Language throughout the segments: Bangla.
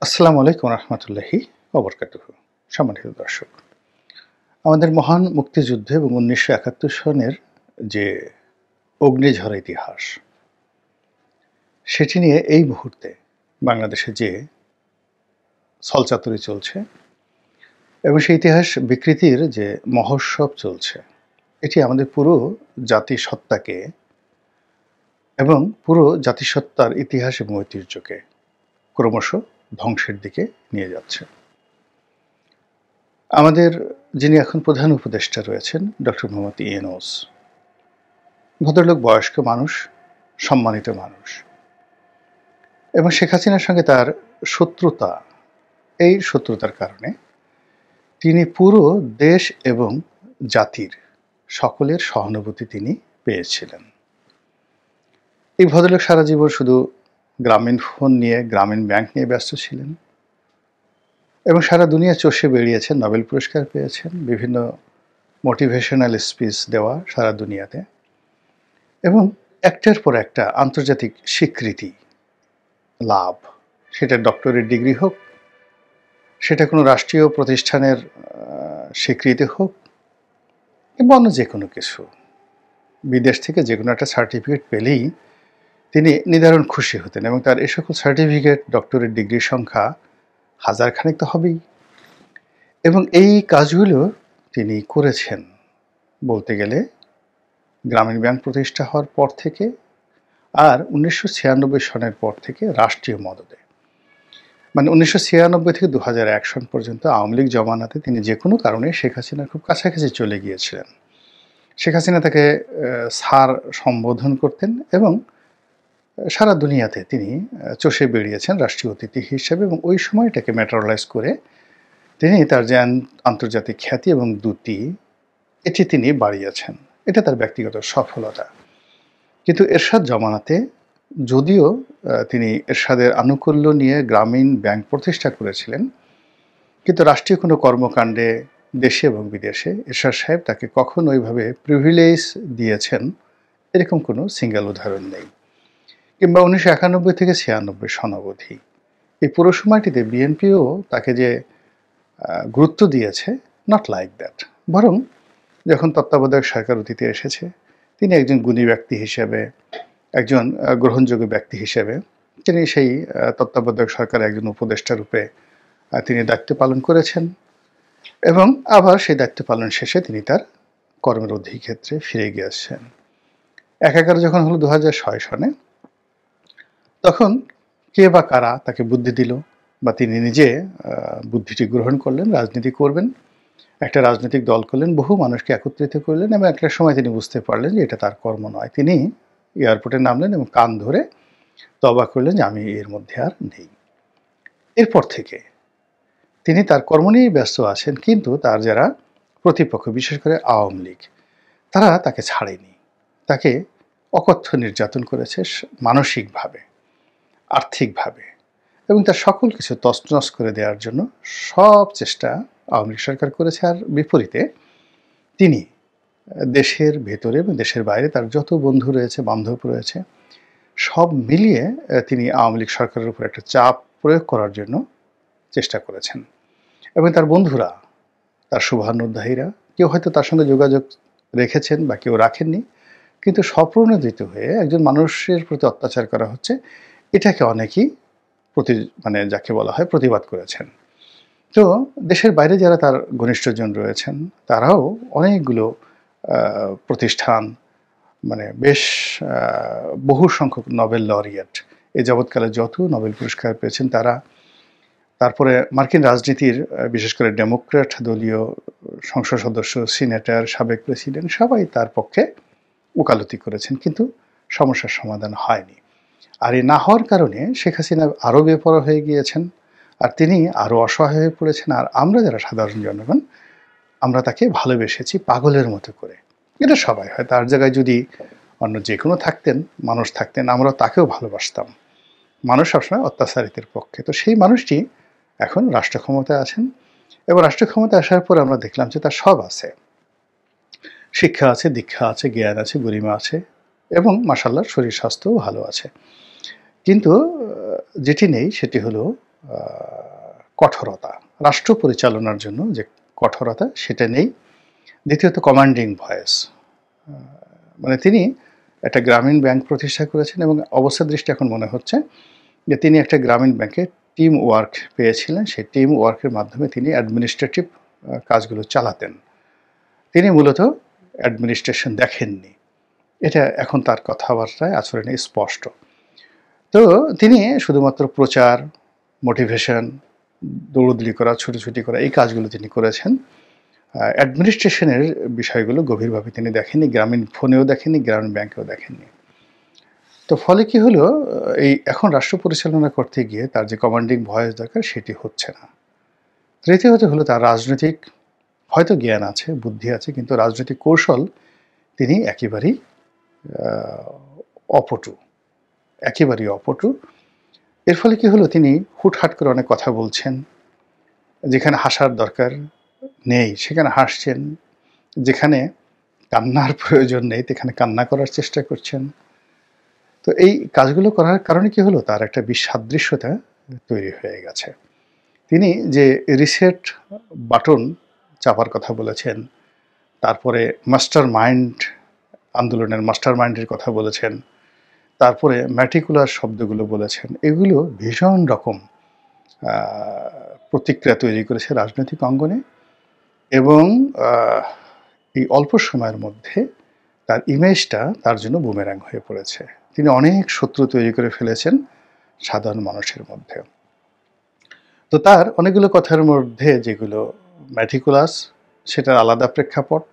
আসসালামু আলাইকুম রহমতুল্লাহি ওবরকাতুহু। সম্মানিত দর্শক, আমাদের মহান মুক্তিযুদ্ধ এবং ১৯৭১ সনের যে অগ্নিঝরা ইতিহাস, সেটি নিয়ে এই মুহূর্তে বাংলাদেশে যে ছলচাতুরি চলছে এবং সেই ইতিহাস বিকৃতির যে মহোৎসব চলছে, এটি আমাদের পুরো জাতিসত্তাকে এবং পুরো জাতিসত্তার ইতিহাস এবং ঐতিহ্যকে ক্রমশ ধ্বংসের দিকে নিয়ে যাচ্ছে। আমাদের যিনি এখন প্রধান উপদেষ্টা রয়েছেন ডক্টর মোহাম্মদ ইউনূস, ভদ্রলোক বয়স্ক মানুষ, সম্মানিত মানুষ, এবং শেখ হাসিনার সঙ্গে তার শত্রুতা, এই শত্রুতার কারণে তিনি পুরো দেশ এবং জাতির সকলের সহানুভূতি তিনি পেয়েছিলেন। এই ভদ্রলোক সারা জীবন শুধু গ্রামীণ ফোন নিয়ে, গ্রামীণ ব্যাংক নিয়ে ব্যস্ত ছিলেন এবং সারা দুনিয়া চষে বেরিয়েছেন, নোবেল পুরস্কার পেয়েছেন, বিভিন্ন মোটিভেশনাল স্পিচ দেওয়া সারা দুনিয়াতে, এবং একটার পর একটা আন্তর্জাতিক স্বীকৃতি লাভ, সেটা ডক্টরেট ডিগ্রি হোক, সেটা কোনো রাষ্ট্রীয় প্রতিষ্ঠানের স্বীকৃতি হোক, কিংবা অন্য যে কোনো কিছু, বিদেশ থেকে যে কোনো একটা সার্টিফিকেট পেলেই তিনি নিদারুণ খুশি হতেন। এবং তার এ সকল সার্টিফিকেট, ডক্টরেট ডিগ্রির সংখ্যা হাজারখানেক তো হবেই। এবং এই কাজগুলো তিনি করেছেন বলতে গেলে গ্রামীণ ব্যাংক প্রতিষ্ঠা হওয়ার পর থেকে, আর ১৯৯৬ সনের পর থেকে রাষ্ট্রীয় মদদে, মানে ১৯৯৬ থেকে ২০০১ সন পর্যন্ত আওয়ামী লীগ জমানাতে তিনি যে কোনো কারণে শেখ হাসিনার খুব কাছাকাছি চলে গিয়েছিলেন। শেখ হাসিনা তাকে স্যার সম্বোধন করতেন এবং সারা দুনিয়াতে তিনি চষে বেরিয়েছেন রাষ্ট্রীয় অতিথি হিসেবে, এবং ওই সময়টাকে ম্যাটারালাইজ করে তিনি তার যে আন্তর্জাতিক খ্যাতি এবং দ্যুতি, এটি তিনি বাড়িয়েছেন। এটা তার ব্যক্তিগত সফলতা। কিন্তু এরশাদ জমানাতে যদিও তিনি এরশাদের আনুকূল্য নিয়ে গ্রামীণ ব্যাংক প্রতিষ্ঠা করেছিলেন, কিন্তু রাষ্ট্রীয় কোনো কর্মকাণ্ডে দেশে এবং বিদেশে এরশাদ সাহেব তাকে কখনো ওইভাবে প্রিভিলেজ দিয়েছেন এরকম কোনো সিঙ্গেল উদাহরণ নেই। কিংবা ১৯৯১ থেকে ৯৬ সনাবধি এই পুরো সময়টিতে বিএনপিও তাকে যে গুরুত্ব দিয়েছে, নট লাইক দ্যাট। বরং যখন তত্ত্বাবধায়ক সরকার অতীতে এসেছে, তিনি একজন গুণী ব্যক্তি হিসেবে, একজন গ্রহণযোগ্য ব্যক্তি হিসেবে তিনি সেই তত্ত্বাবধায়ক সরকারের একজন উপদেষ্টা রূপে তিনি দায়িত্ব পালন করেছেন, এবং আবার সেই দায়িত্ব পালন শেষে তিনি তার কর্মের অধিক্ষেত্রে ফিরে গিয়েছেন। ১/১১ যখন হলো ২০০৬ সনে, তখন কে বা কারা তাকে বুদ্ধি দিল, বা তিনি নিজে বুদ্ধিটি গ্রহণ করলেন, রাজনীতি করবেন, একটা রাজনৈতিক দল করলেন, বহু মানুষকে একত্রিত করলেন, এবং একটা সময় তিনি বুঝতে পারলেন যে এটা তার কর্ম নয়। তিনি এয়ারপোর্টে নামলেন এবং কান ধরে তওবা করলেন যে আমি এর মধ্যে আর নেই। এরপর থেকে তিনি তার কর্ম নিয়েই ব্যস্ত আছেন, কিন্তু তার যারা প্রতিপক্ষ, বিশেষ করে আওয়ামী লীগ, তারা তাকে ছাড়েনি। তাকে অকথ্য নির্যাতন করেছে মানসিকভাবে, আর্থিকভাবে, এবং তার সকল কিছু তছনছ করে দেওয়ার জন্য সব চেষ্টা আওয়ামী লীগ সরকার করেছে। আর বিপরীতে তিনি দেশের ভেতরে এবং দেশের বাইরে তার যত বন্ধু রয়েছে, বান্ধব রয়েছে, সব মিলিয়ে তিনি আওয়ামী লীগ সরকারের উপর একটা চাপ প্রয়োগ করার জন্য চেষ্টা করেছেন। এবং তার বন্ধুরা, তার শুভানুধ্যায়ীরা, কেউ হয়তো তার সঙ্গে যোগাযোগ রেখেছেন বা কেউ রাখেননি, কিন্তু স্বপ্রণোদিত হয়ে একজন মানুষের প্রতি অত্যাচার করা হচ্ছে, এটাকে অনেকেই যাকে বলা হয় প্রতিবাদ করেছেন। তো দেশের বাইরে যারা তার ঘনিষ্ঠজন রয়েছেন, তারাও অনেকগুলো প্রতিষ্ঠান, বেশ বহু সংখ্যক নোবেল লরিয়েট, এ যাবৎকালে যত নোবেল পুরস্কার পেয়েছেন তারা, তারপরে মার্কিন রাজনীতির বিশেষ করে ডেমোক্র্যাট দলীয় সংসদ সদস্য, সিনেটর, সাবেক প্রেসিডেন্ট, সবাই তার পক্ষে ওকালতি করেছেন, কিন্তু সমস্যার সমাধান হয়নি। আর এই না হওয়ার কারণে শেখ হাসিনা আরও বেপরোয়া হয়ে গিয়েছেন, আর তিনি আরও অসহায় হয়ে পড়েছেন। আর আমরা যারা সাধারণ জনগণ, আমরা তাকে ভালোবেসেছি পাগলের মতো করে। এটা সবাই হয়। তার জায়গায় যদি অন্য যে কোনো মানুষ থাকতেন, আমরা তাকেও ভালোবাসতাম। মানুষ সবসময় অত্যাচারিতের পক্ষে। তো সেই মানুষটি এখন রাষ্ট্র ক্ষমতায় আছেন, এবং রাষ্ট্র ক্ষমতায় আসার পর আমরা দেখলাম যে তার সব আছে, শিক্ষা আছে, দীক্ষা আছে, জ্ঞান আছে, গরিমা আছে, এবং মাশাআল্লাহ শরীর স্বাস্থ্যও ভালো আছে। কিন্তু যেটি নেই সেটি হলো কঠোরতা, রাষ্ট্র পরিচালনার জন্য যে কঠোরতা সেটা নেই। দ্বিতীয়ত কমান্ডিং ভয়েস, মানে তিনি একটা গ্রামীণ ব্যাংক প্রতিষ্ঠা করেছেন এবং অবস্থা দৃষ্টি এখন মনে হচ্ছে যে তিনি একটা গ্রামীণ ব্যাংকে টিম ওয়ার্ক পেয়েছিলেন। সেই টিম ওয়ার্কের মাধ্যমে তিনি অ্যাডমিনিস্ট্রেটিভ কাজগুলো চালাতেন। তিনি মূলত অ্যাডমিনিস্ট্রেশন দেখেননি, এটা এখন তার কথাবার্তায় আচরণে স্পষ্ট। তো তিনি শুধুমাত্র প্রচার, মোটিভেশন, দৌড়দৌড়ি করা, ছুটোছুটি করা, এই কাজগুলো তিনি করেছেন। অ্যাডমিনিস্ট্রেশনের বিষয়গুলো গভীরভাবে তিনি দেখেননি, গ্রামীণ ফোনেও দেখেননি, গ্রামীণ ব্যাংকেও দেখেননি। তো ফলে কি হলো, এই এখন রাষ্ট্র পরিচালনা করতে গিয়ে তার যে কমান্ডিং ভয়েস দরকার সেটি হচ্ছে না। তৃতীয়ত হলো তার রাজনৈতিক হয়তো জ্ঞান আছে, বুদ্ধি আছে, কিন্তু রাজনৈতিক কৌশল তিনি একেবারেই অপটু, একেবারেই অপটু। এর ফলে কি হলো, তিনি হুটহাট করে অনেক কথা বলছেন, যেখানে হাসার দরকার নেই সেখানে হাসছেন, যেখানে কান্নার প্রয়োজন নেই সেখানে কান্না করার চেষ্টা করছেন। তো এই কাজগুলো করার কারণে কি হলো, তার একটা বিসাদৃশ্যতা তৈরি হয়ে গেছে। তিনি যে রিসেট বাটন চাপার কথা বলেছেন, তারপরে মাস্টার মাইন্ড, আন্দোলনের মাস্টার মাইন্ডের কথা বলেছেন, তারপরে ম্যাটিকুলার শব্দগুলো বলেছেন, এগুলো ভীষণ রকম প্রতিক্রিয়া তৈরি করেছে রাজনৈতিক অঙ্গনে। এবং এই অল্প সময়ের মধ্যে তার ইমেজটা তার জন্য বুমেরাং হয়ে পড়েছে। তিনি অনেক শত্রু তৈরি করে ফেলেছেন সাধারণ মানুষের মধ্যে। তো তার অনেকগুলো কথার মধ্যে যেগুলো ম্যাটিকুলাস সেটার আলাদা প্রেক্ষাপট,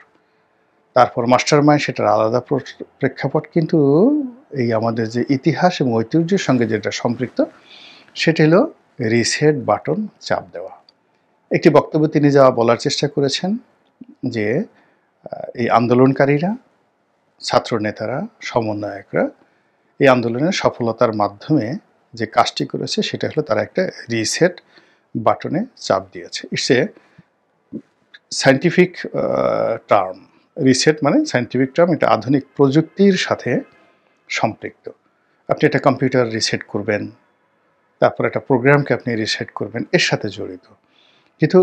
তারপর মাস্টার মাইন্ড সেটার আলাদা প্রেক্ষাপট, কিন্তু এই আমাদের যে ইতিহাস এবং ঐতিহ্যের সঙ্গে যেটা সম্পৃক্ত সেটা হলো রিসেট বাটন চাপ দেওয়া। একটি বক্তব্য তিনি যা বলার চেষ্টা করেছেন যে এই আন্দোলনকারীরা, ছাত্র নেতারা, সমন্বয়করা এই আন্দোলনের সফলতার মাধ্যমে যে কাজটি করেছে সেটা হলো তারা একটা রিসেট বাটনে চাপ দিয়েছে। It's a scientific term. Reset মানে সায়েন্টিফিক টার্ম, এটা আধুনিক প্রযুক্তির সাথে সম্পৃক্ত। আপনি একটা কম্পিউটার রিসেট করবেন, তারপর একটা প্রোগ্রামকে আপনি রিসেট করবেন, এর সাথে জড়িত। কিন্তু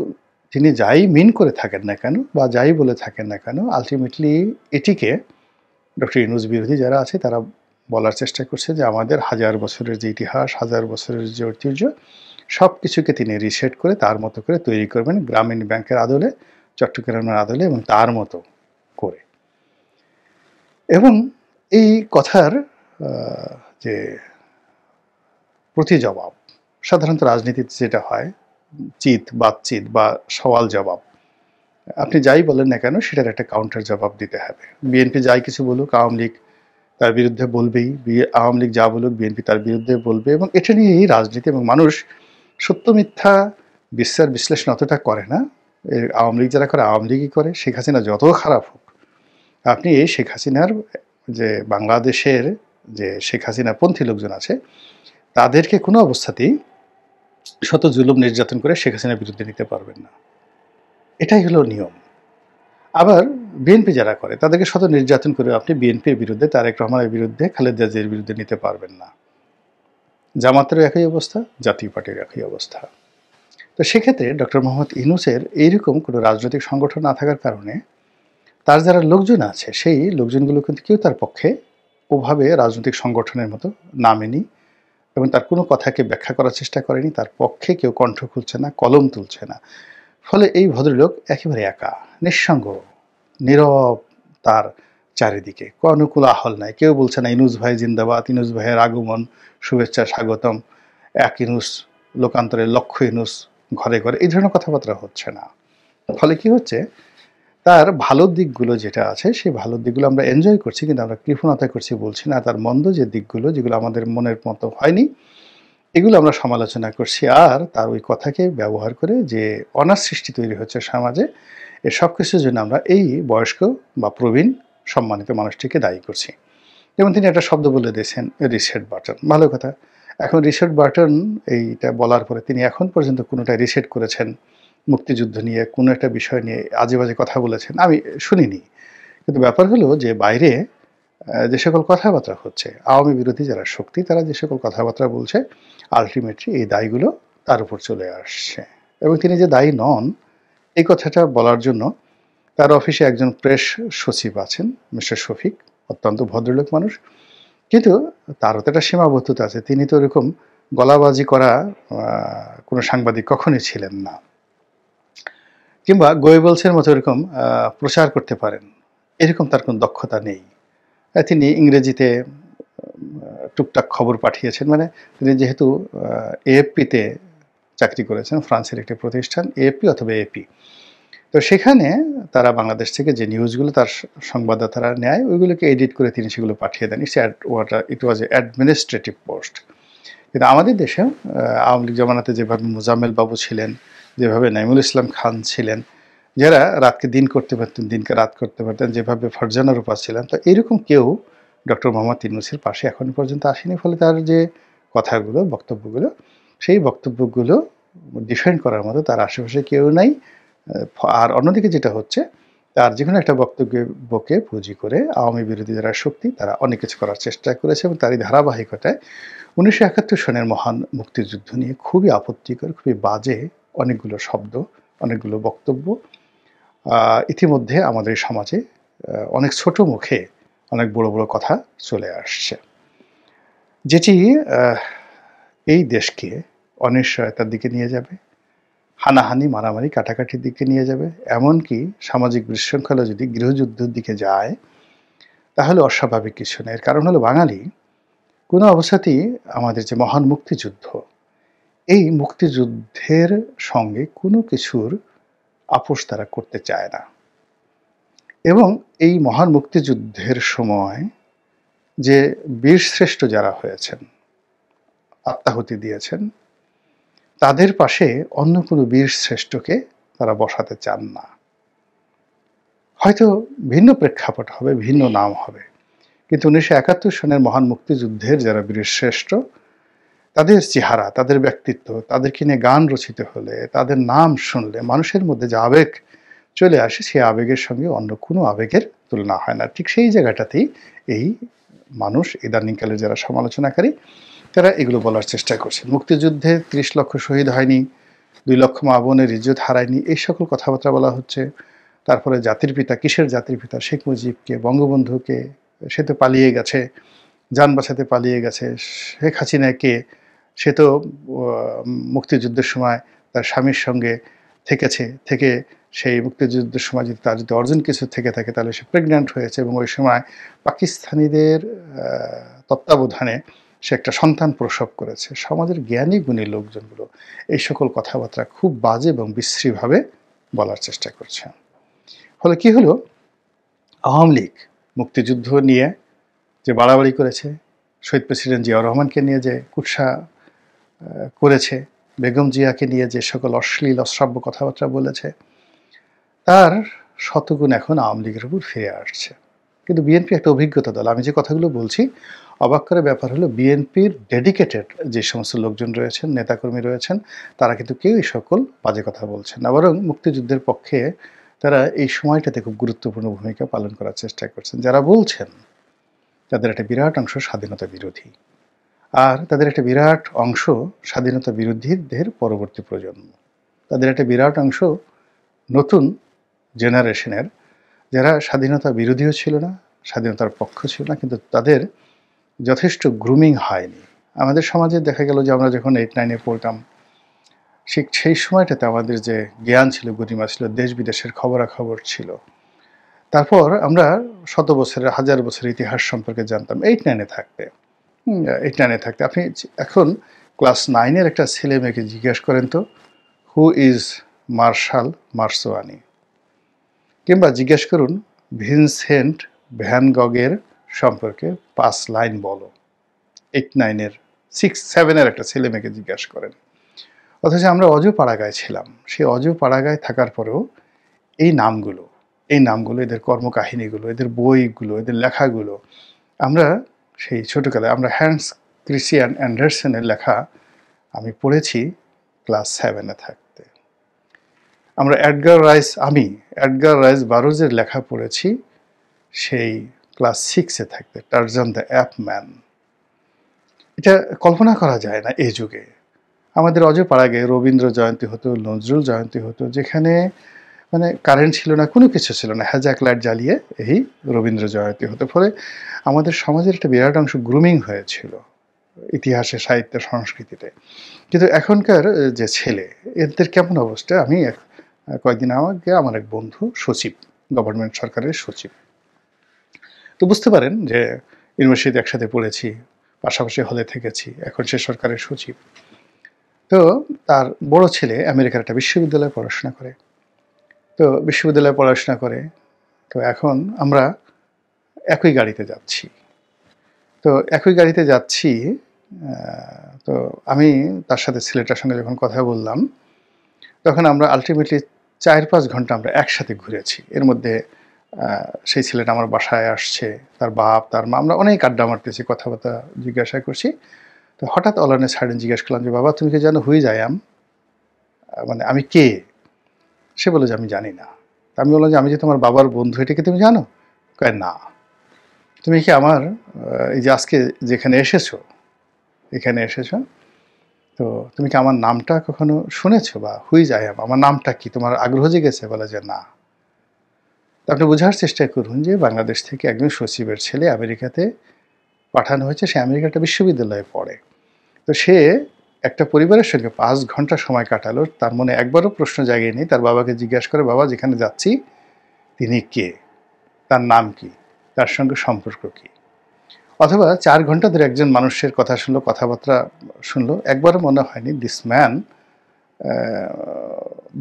তিনি যাই মিন করে থাকেন না কেন বা যাই বলে থাকেন না কেন, আলটিমেটলি এটিকে ডক্টর ইউনূস বিরোধী যারা আছে তারা বলার চেষ্টা করছে যে আমাদের হাজার বছরের যে ইতিহাস, হাজার বছরের যে ঐতিহ্য, সব কিছুকে তিনি রিসেট করে তার মতো করে তৈরি করবেন গ্রামীণ ব্যাংকের আদলে, চট্টগ্রামের আদলে এবং তার মতো করে। এবং এই কথার যে প্রতি জবাব সাধারণত রাজনীতিতে যেটা হয়, বাতচিত বা সওয়াল জবাব, আপনি যাই বলেন না কেন সেটার একটা কাউন্টার জবাব দিতে হবে। বিএনপি যাই কিছু বলুক, আওয়ামী লীগ তার বিরুদ্ধে বলবেই, আওয়ামী লীগ যা বলুক বিএনপি তার বিরুদ্ধে বলবে, এবং এটা নিয়েই রাজনীতি। এবং মানুষ সত্য মিথ্যা বিশ্লেষণ অতটা করে না। আওয়ামী লীগ যারা করে আওয়ামী লীগই করে, শেখ হাসিনা যত খারাপ হোক, আপনি এই শেখ হাসিনার যে বাংলাদেশের যে শেখ হাসিনা পন্থী লোকজন আছে তাদেরকে কোনো অবস্থাতেই শত জুলুম নির্যাতন করে শেখ হাসিনার বিরুদ্ধে নিতে পারবেন না, এটাই হলো নিয়ম। আবার বিএনপি যারা করে তাদেরকে শত নির্যাতন করে আপনি বিএনপির বিরুদ্ধে, তারেক রহমানের বিরুদ্ধে, খালেদা জিয়ার বিরুদ্ধে নিতে পারবেন না। জামাতেরও একই অবস্থা, জাতীয় পার্টির একই অবস্থা। তো সেক্ষেত্রে ডক্টর মোহাম্মদ ইউনূসের এইরকম কোনো রাজনৈতিক সংগঠন না থাকার কারণে তার যারা লোকজন আছে সেই লোকজনগুলো কিন্তু কেউ তার পক্ষে ওভাবে রাজনৈতিক সংগঠনের মতো নামেনি এবং তার কোনো কথাকে ব্যাখ্যা করার চেষ্টা করেনি, তার পক্ষে কেউ কণ্ঠ খুলছে না, কলম তুলছে না। ফলে এই ভদ্রলোক একেবারে একা, নিঃসঙ্গ, নীরব। তার চারিদিকে কোনো কোলাহল নাই, কেউ বলছে না ইউনূস ভাই জিন্দাবাদ, ইউনূস ভাইয়ের আগমন, শুভেচ্ছা, স্বাগতম, এক ইউনূস, লোকান্তরে লক্ষ ইউনূস, ঘরে ঘরে, এই ধরনের কথাবার্তা হচ্ছে না। ফলে কি হচ্ছে, তার ভালো দিকগুলো যেটা আছে সেই ভালো দিকগুলো আমরা এনজয় করছি, কিন্তু আমরা কৃপণতা করছি বলছি না। তার মন্দ যে দিকগুলো, যেগুলো আমাদের মনের মতো হয়নি, এগুলো আমরা সমালোচনা করছি। আর তার ওই কথাকে ব্যবহার করে যে অনার সৃষ্টি তৈরি হচ্ছে সমাজে, এ সব কিছুর জন্য আমরা এই বয়স্ক বা প্রবীণ সম্মানিত মানুষটিকে দায়ী করছি। যেমন তিনি একটা শব্দ বলে দিয়েছেন, রিসেট বাটন, ভালো কথা। এখন রিসেট বাটন এইটা বলার পরে তিনি এখন পর্যন্ত কোনোটা রিসেট করেছেন মুক্তিযুদ্ধ নিয়ে, কোনো একটা বিষয় নিয়ে আজে বাজে কথা বলেছেন আমি শুনিনি। কিন্তু ব্যাপার হলো যে বাইরে যে সকল কথাবার্তা হচ্ছে, আওয়ামী বিরোধী যারা শক্তি তারা যে সকল কথাবার্তা বলছে, আলটিমেটলি এই দায়গুলো তার উপর চলে আসছে, এবং তিনি যে দায়ী নন এই কথাটা বলার জন্য তার অফিসে একজন প্রেস সচিব আছেন, মিস্টার শফিক, অত্যন্ত ভদ্রলোক মানুষ, কিন্তু তারও তো একটা সীমাবদ্ধতা আছে। তিনি তো এরকম গলাবাজি করা কোনো সাংবাদিক কখনোই ছিলেন না, কিংবা গোয়েবলসের মতো এরকম প্রচার করতে পারেন এরকম তার কোনো দক্ষতা নেই। তিনি ইংরেজিতে টুকটাক খবর পাঠিয়েছেন, মানে তিনি যেহেতু এএফপিতে চাকরি করেছেন, ফ্রান্সের একটি প্রতিষ্ঠান এএফপি অথবা এপি, তো সেখানে তারা বাংলাদেশ থেকে যে নিউজগুলো তার সংবাদদাতারা নেয় ওইগুলোকে এডিট করে তিনি সেগুলো পাঠিয়ে দেন। ইট ওয়াজ এ অ্যাডমিনিস্ট্রেটিভ পোস্ট। কিন্তু আমাদের দেশে আওয়ামী লীগ জমানাতে যেভাবে মোজাম্মেল বাবু ছিলেন, যেভাবে নাইমুল ইসলাম খান ছিলেন, যারা রাতকে দিন করতে পারতেন, দিনকে রাত করতে পারতেন, যেভাবে ফারজানা রূপা ছিলেন, তো এরকম কেউ ডক্টর মোহাম্মদ ইউনূসের পাশে এখনো পর্যন্ত আসেনি। ফলে তার যে কথাগুলো, বক্তব্যগুলো, সেই বক্তব্যগুলো ডিফেন্ড করার মতো তার আশেপাশে কেউ নাই। আর অন্যদিকে যেটা হচ্ছে, তার যে কোনো একটা বক্তব্যকে পুঁজি করে আওয়ামী বিরোধী যারা শক্তি তারা অনেক কিছু করার চেষ্টা করেছে, এবং তারই ধারাবাহিকতায় 1971 সনের মহান মুক্তিযুদ্ধ নিয়ে খুবই আপত্তিকর, খুবই বাজে অনেকগুলো শব্দ, অনেকগুলো বক্তব্য ইতিমধ্যে আমাদের সমাজে অনেক ছোট মুখে অনেক বড় বড় কথা চলে আসছে, যেটি এই দেশকে অনিশ্চয়তার দিকে নিয়ে যাবে, হানাহানি, মারামারি, কাটাকাটির দিকে নিয়ে যাবে। এমনকি সামাজিক বিশৃঙ্খলা যদি গৃহযুদ্ধের দিকে যায় তাহলে অস্বাভাবিক কিছু নেই। এর কারণ হলো বাঙালি কোনো অবস্থাতেই আমাদের যে মহান মুক্তিযুদ্ধ, এই মুক্তিযুদ্ধের সঙ্গে কোনো কিছুর আপোষ তারা করতে চায় না। এবং এই মহান মুক্তিযুদ্ধের সময় যে বীরশ্রেষ্ঠ যারা হয়েছেন, আত্মাহুতি দিয়েছেন, তাদের পাশে অন্য কোনো বীরশ্রেষ্ঠকে তারা বসাতে চান না। হয়তো ভিন্ন প্রেক্ষাপট হবে, ভিন্ন নাম হবে, কিন্তু 1971 সনের মহান মুক্তিযুদ্ধের যারা বীরশ্রেষ্ঠ, তাদের চেহারা, তাদের ব্যক্তিত্ব, তাদেরকে নিয়ে গান রচিত হলে, তাদের নাম শুনলে মানুষের মধ্যে যে আবেগ চলে আসে, সেই আবেগের সঙ্গে অন্য কোনো আবেগের তুলনা হয় না। ঠিক সেই জায়গাটাতেই এই মানুষ, ইদানিংকালের যারা সমালোচনাকারী, তারা এগুলো বলার চেষ্টা করছে। মুক্তিযুদ্ধে 30 লক্ষ শহীদ হয়নি, 2 লক্ষ মা বোনের ইজ্জত হারায়নি, এই সকল কথাবার্তা বলা হচ্ছে। তারপরে জাতির পিতা, কিসের জাতির পিতা? শেখ মুজিবকে, বঙ্গবন্ধুকে, সে তো পালিয়ে গেছে, যান বাঁচাতে পালিয়ে গেছে। শেখ হাসিনাকে, সে তো মুক্তিযুদ্ধের সময় তার স্বামীর সঙ্গে থেকে সেই মুক্তিযুদ্ধের সময় যদি তার যদি অর্জন কিছু থেকে থাকে তাহলে সে প্রেগন্যান্ট হয়েছে, এবং ওই সময় পাকিস্তানিদের তত্ত্বাবধানে সে একটা সন্তান প্রসব করেছে। সমাজের জ্ঞানী গুণী লোকজনগুলো এই সকল কথাবার্তা খুব বাজে এবং বিশ্রীভাবে বলার চেষ্টা করছে। ফলে কি হলো, আওয়ামী লীগ মুক্তিযুদ্ধ নিয়ে যে বাড়াবাড়ি করেছে, শহীদ প্রেসিডেন্ট জিয়াউর রহমানকে নিয়ে যে কুৎসা করেছে, বেগম জিয়াকে নিয়ে যে সকল অশ্লীল অশ্রাব্য কথাবার্তা বলেছে, তার শতগুণ এখন আওয়ামী লীগের উপর ফিরে আসছে। কিন্তু বিএনপি একটা অভিজ্ঞতা দল। আমি যে কথাগুলো বলছি, অবাক করার ব্যাপার হলো বিএনপির ডেডিকেটেড যে সমস্ত লোকজন রয়েছেন, নেতাকর্মী রয়েছেন, তারা কিন্তু কেউ এই সকল বাজে কথা বলছেন না, বরং মুক্তিযুদ্ধের পক্ষে তারা এই সময়টাতে খুব গুরুত্বপূর্ণ ভূমিকা পালন করার চেষ্টা করছেন। যারা বলছেন তাদের একটা বিরাট অংশ স্বাধীনতা বিরোধী, আর তাদের একটা বিরাট অংশ স্বাধীনতা বিরোধীদের পরবর্তী প্রজন্ম, তাদের একটা বিরাট অংশ নতুন জেনারেশনের, যারা স্বাধীনতা বিরোধীও ছিল না, স্বাধীনতার পক্ষ ছিল না, কিন্তু তাদের যথেষ্ট গ্রুমিং হয়নি। আমাদের সমাজে দেখা গেল যে আমরা যখন 8-9-এ পড়তাম, সেই সময়টাতে আমাদের যে জ্ঞান ছিল, গরিমা ছিল, দেশ বিদেশের খবরাখবর ছিল। তারপর আমরা শত বছরের, হাজার বছরের ইতিহাস সম্পর্কে জানতাম 8-9-এ থাকতে। 8-9-এ থাকতে আপনি এখন ক্লাস 9-এর একটা ছেলে মেয়েকে জিজ্ঞাসা করেন তো, হু ইজ মার্শাল মার্সোয়ানি, কিংবা জিজ্ঞেস করুন ভিনসেন্ট ভ্যান গগের সম্পর্কে 5 লাইন বলো। 8-9-এর, 6-7-এর একটা ছেলে মেয়েকে জিজ্ঞাসা করেন। অথচ আমরা অজপাড়াগায় ছিলাম। সেই অজপাড়াগায় থাকার পরেও এই নামগুলো, এদের কর্মকাহিনীগুলো, এদের বইগুলো, এদের লেখাগুলো আমরা সেই ছোটোকালে আমরা হ্যান্স ক্রিস্টিয়ান অ্যান্ডারসনের লেখা আমি পড়েছি ক্লাস 7-এ থাকতে। আমরা এডগার রাইস বারোজের লেখা পড়েছি সেই ক্লাস 6-এ থাকতে, টারজান দ্য অ্যাপ ম্যান। এটা কল্পনা করা যায় না এই যুগে। আমাদের অজপাড়া আগে রবীন্দ্র জয়ন্তী হতো, নজরুল জয়ন্তী হতো, যেখানে মানে কারেন্ট ছিল না, কোনো কিছু ছিল না, হ্যাজাক লাইট জ্বালিয়ে এই রবীন্দ্র জয়ন্তী হতো। ফলে আমাদের সমাজের একটা বিরাট অংশ গ্রুমিং হয়েছিল ইতিহাসে, সাহিত্যে, সংস্কৃতিতে। কিন্তু এখনকার যে ছেলে, এদের কেমন অবস্থা? আমি কয়েকদিন আগে আমার এক বন্ধু সচিব, গভর্নমেন্ট সরকারের সচিব, তো বুঝতে পারেন যে ইউনিভার্সিটিতে একসাথে পড়েছি, পাশাপাশি হলে থেকেছি, এখন সে সরকারের সচিব। তো তার বড় ছেলে আমেরিকার একটা বিশ্ববিদ্যালয়ে পড়াশোনা করে। তো বিশ্ববিদ্যালয়ে পড়াশোনা করে, তো এখন আমরা একই গাড়িতে যাচ্ছি। তো একই গাড়িতে যাচ্ছি, তো আমি তার সাথে, ছেলেটার সঙ্গে যখন কথা বললাম, তখন আমরা আলটিমেটলি 4-5 ঘন্টা আমরা একসাথে ঘুরেছি। এর মধ্যে সেই ছেলেটা আমার বাসায় আসছে, তার বাপ, তার মা, আমরা অনেক আড্ডা মারতেছি, কথাবার্তা জিজ্ঞাসা করছি। তো হঠাৎ অল অন এ সাডেন জিজ্ঞেস করলাম যে, বাবা তুমি কি জানো হুইজ আই অ্যাম, মানে আমি কে? সে বলে যে আমি জানি না। আমি বললাম যে আমি যে তোমার বাবার বন্ধু, এটা কি তুমি জানো? কয় না। তুমি কি আমার এই যে আজকে যেখানে এসেছো, এখানে এসেছো, তো তুমি কি আমার নামটা কখনো শুনেছো, বা হুইজ আই অ্যাম, আমার নামটা কি, তোমার আগ্রহ জেগেছে? বলে যে না। তো আপনি বোঝার চেষ্টা করুন যে বাংলাদেশ থেকে একজন সচিবের ছেলে আমেরিকাতে পাঠানো হয়েছে, সে আমেরিকার একটা বিশ্ববিদ্যালয়ে পড়ে। তো সে একটা পরিবারের সঙ্গে 5 ঘন্টা সময় কাটালো, তার মনে একবারও প্রশ্ন জাগেনি। তার বাবাকে জিজ্ঞাসা করে, বাবা যেখানে যাচ্ছি তিনি কে, তার নাম কি, তার সঙ্গে সম্পর্ক কি? অথবা 4 ঘন্টা ধরে একজন মানুষের কথা শুনলো, কথাবার্তা শুনলো, একবারও মনে হয়নি this man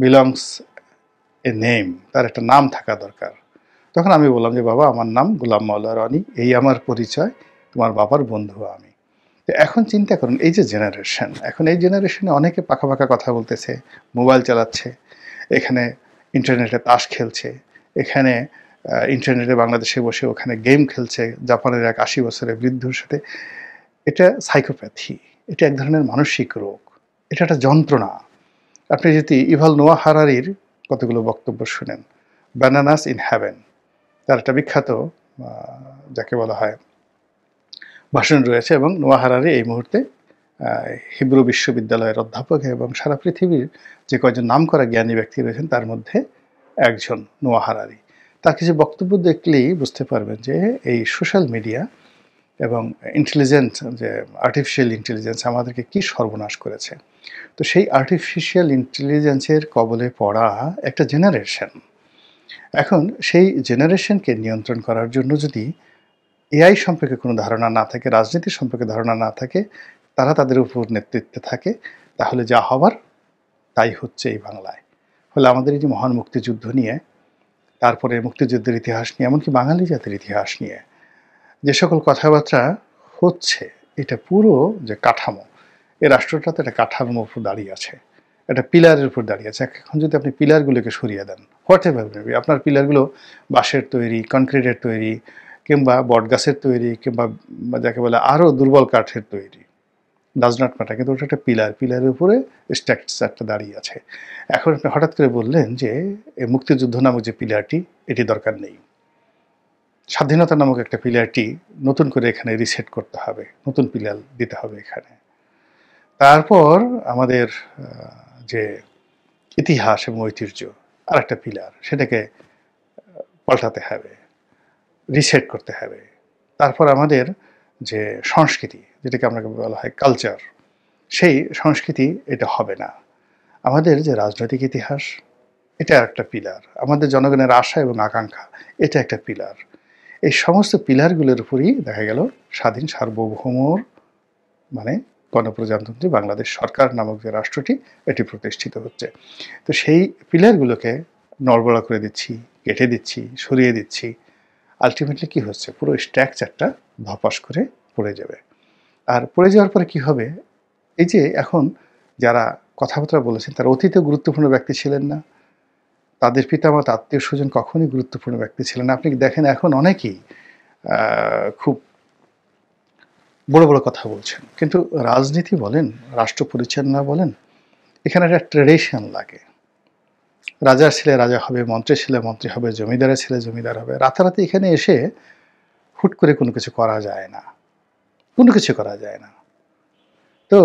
belongs a name, তার একটা নাম থাকা দরকার। তখন আমি বললাম যে বাবা আমার নাম গোলাম মাওলা রনি, এই আমার পরিচয়, তোমার বাবার বন্ধু আমি। তো এখন চিন্তা করুন, এই যে জেনারেশন, এখন এই জেনারেশনে অনেকে পাকা পাকা কথা বলতেছে, মোবাইল চালাচ্ছে, এখানে ইন্টারনেটে তাস খেলছে, এখানে ইন্টারনেটে বাংলাদেশে বসে ওখানে গেম খেলছে জাপানের এক 80 বছরের বৃদ্ধর সাথে। এটা সাইকোপ্যাথি, এটা এক ধরনের মানসিক রোগ, এটা একটা যন্ত্রণা। আপনি যদি ইভাল নোয়া হারারির কতগুলো বক্তব্য শুনেন, ব্যানানাস ইন হ্যাভেন, তার একটা বিখ্যাত যাকে বলা হয় ভাষণ রয়েছে, এবং নোয়া হারারি এই মুহূর্তে হিব্রু বিশ্ববিদ্যালয়ের অধ্যাপক, এবং সারা পৃথিবীর যে কয়েকজন নামকরা জ্ঞানী ব্যক্তি রয়েছেন তার মধ্যে একজন নোয়া হারারি। তার কিছু বক্তব্য দেখলেই বুঝতে পারবেন যে এই সোশ্যাল মিডিয়া এবং ইন্টেলিজেন্ট, যে আর্টিফিশিয়াল ইন্টেলিজেন্স আমাদেরকে কি সর্বনাশ করেছে। তো সেই আর্টিফিশিয়াল ইন্টেলিজেন্সের কবলে পড়া একটা জেনারেশন, এখন সেই জেনারেশনকে নিয়ন্ত্রণ করার জন্য যদি এআই সম্পর্কে কোনো ধারণা না থাকে, রাজনীতি সম্পর্কে ধারণা না থাকে, তারা তাদের উপর নেতৃত্বে থাকে, তাহলে যা হবার তাই হচ্ছে এই বাংলায়। ফলে আমাদের এই যে মহান মুক্তিযুদ্ধ নিয়ে, তারপরে মুক্তিযুদ্ধের ইতিহাস নিয়ে, এমনকি বাঙালি জাতির ইতিহাস নিয়ে যে সকল কথাবার্তা হচ্ছে, এটা পুরো যে কাঠামো, এই রাষ্ট্রটা তো একটা কাঠামোর উপর দাঁড়িয়ে আছে, একটা পিলারের উপর দাঁড়িয়ে আছে। এখন যদি আপনি পিলারগুলোকে সরিয়ে দেন, হোয়াট এভার মেবি, আপনার পিলারগুলো বাঁশের তৈরি, কনক্রিটের তৈরি, কিংবা বটগাছের তৈরি, কিংবা যাকে বলে আরও দুর্বল কাঠের তৈরি, ডাজ নট ম্যাটার, কিন্তু ওটা একটা পিলার, পিলারের উপরে স্ট্রাকচারটা দাঁড়িয়ে আছে। এখন আপনি হঠাৎ করে বললেন যে এই মুক্তিযুদ্ধ নামক যে পিলারটি, এটি দরকার নেই, স্বাধীনতা নামক একটা পিলারটি নতুন করে এখানে রিসেট করতে হবে, নতুন পিলার দিতে হবে এখানে। তারপর আমাদের যে ইতিহাস এবং ঐতিহ্য, আর একটা পিলার, সেটাকে পাল্টাতে হবে, রিসেট করতে হবে। তারপর আমাদের যে সংস্কৃতি, যেটাকে আমরা বলা হয় কালচার, সেই সংস্কৃতি, এটা হবে না। আমাদের যে রাজনৈতিক ইতিহাস, এটা একটা পিলার। আমাদের জনগণের আশা এবং আকাঙ্ক্ষা, এটা একটা পিলার। এই সমস্ত পিলারগুলোর উপরই দেখা গেল স্বাধীন সার্বভৌমর মানে গণপ্রজাতন্ত্রী বাংলাদেশ সরকার নামক যে রাষ্ট্রটি, এটি প্রতিষ্ঠিত হচ্ছে। তো সেই পিলারগুলোকে নড়বড়া করে দিচ্ছি, কেটে দিচ্ছি, সরিয়ে দিচ্ছি, আলটিমেটলি কি হচ্ছে, পুরো স্ট্রাকচারটা ধপাস করে পড়ে যাবে। আর পড়ে যাওয়ার পরে কি হবে, এই যে এখন যারা কথাবার্তা বলেছেন তারা অতীতে গুরুত্বপূর্ণ ব্যক্তি ছিলেন না, তাদের পিতামাতা আত্মীয় স্বজন কখনই গুরুত্বপূর্ণ ব্যক্তি ছিলেন না। আপনি দেখেন এখন অনেকেই খুব বড় বড় কথা বলছেন, কিন্তু রাজনীতি বলেন, রাষ্ট্র পরিচালনা বলেন, এখানে একটা ট্রেডিশন লাগে। রাজার ছেলে রাজা হবে, মন্ত্রীর ছেলে মন্ত্রী হবে, জমিদারের ছেলে জমিদার হবে। রাতারাতি এখানে এসে হুট করে কোনো কিছু করা যায় না, কোনো কিছু করা যায় না। তো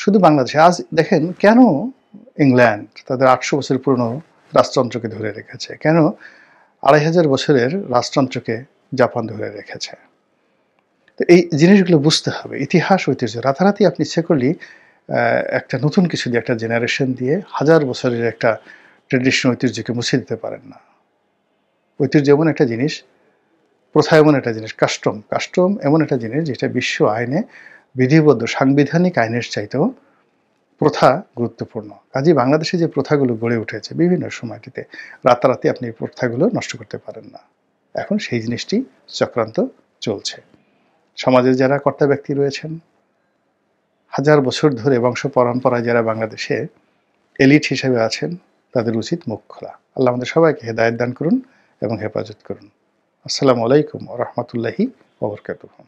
শুধু বাংলাদেশে আজ দেখেন কেন ইংল্যান্ড তাদের 800 বছর পুরনো রাজতন্ত্রকে ধরে রেখেছে, কেন 2500 বছরের রাজতন্ত্রকে জাপান ধরে রেখেছে। তো এই জিনিসগুলো বুঝতে হবে, ইতিহাস ঐতিহ্য রাতারাতি আপনি ইচ্ছে করলেই একটা নতুন কিছু দিয়ে, একটা জেনারেশন দিয়ে 1000 বছরের একটা ট্রেডিশন ঐতিহ্যকে মুছে দিতে পারেন না। ঐতিহ্য এমন একটা জিনিস, প্রথা এমন একটা জিনিস, কাস্টম এমন একটা জিনিস যেটা বিশ্ব আইনে বিধিবদ্ধ, সাংবিধানিক আইনের চাইতেও প্রথা গুরুত্বপূর্ণ। কাজেই বাংলাদেশে যে প্রথাগুলো গড়ে উঠেছে বিভিন্ন সময়টিতে, রাতারাতি আপনি এই প্রথাগুলো নষ্ট করতে পারেন না। এখন সেই জিনিসটি চক্রান্ত চলছে। সমাজের যারা কর্তা ব্যক্তি রয়েছেন, 1000 বছর ধরে বংশ পরম্পরায় যারা বাংলাদেশে এলিট হিসেবে আছেন, তাদের উচিত মুখ খোলা। আল্লাহ আমাদের সবাইকে হেদায়েত দান করুন এবং হেফাজত করুন। আসসালামু আলাইকুম ওয়া রাহমাতুল্লাহি ওয়া বারাকাতুহু।